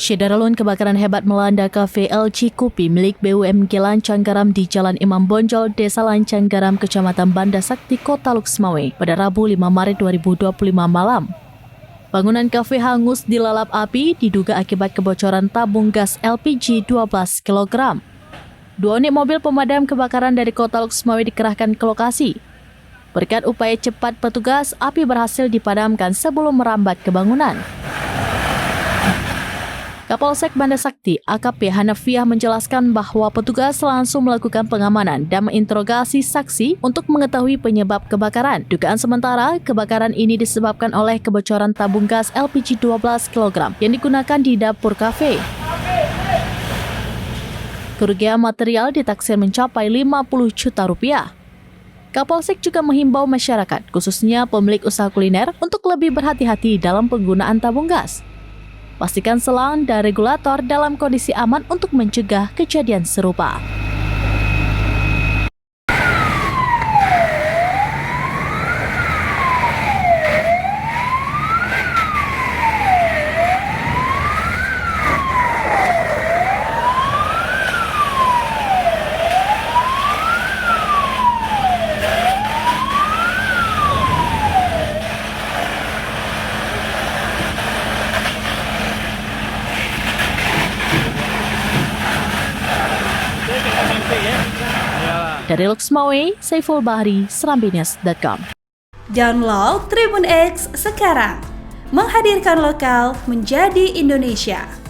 Syederalun kebakaran hebat melanda kafe LC Kopi milik BUMG Lancang Garam di Jalan Imam Bonjol, Desa Lancang Garam, Kecamatan Banda Sakti, Kota Luksmawe pada Rabu 5 Maret 2025 malam. Bangunan kafe hangus dilalap api diduga akibat kebocoran tabung gas LPG 12 kg. 2 unit mobil pemadam kebakaran dari Kota Luksmawe dikerahkan ke lokasi. Berkat upaya cepat petugas, api berhasil dipadamkan sebelum merambat ke bangunan. Kapolsek Banda Sakti AKP Hanafiah menjelaskan bahwa petugas langsung melakukan pengamanan dan menginterogasi saksi untuk mengetahui penyebab kebakaran. Dugaan sementara, kebakaran ini disebabkan oleh kebocoran tabung gas LPG 12 kg yang digunakan di dapur kafe. Kerugian material ditaksir mencapai 50 juta rupiah. Kapolsek juga menghimbau masyarakat, khususnya pemilik usaha kuliner, untuk lebih berhati-hati dalam penggunaan tabung gas. Pastikan selang dan regulator dalam kondisi aman untuk mencegah kejadian serupa. Dari Luksmawe, Saiful Bahri, Serambines.com. Download Tribun X sekarang, menghadirkan lokal menjadi Indonesia.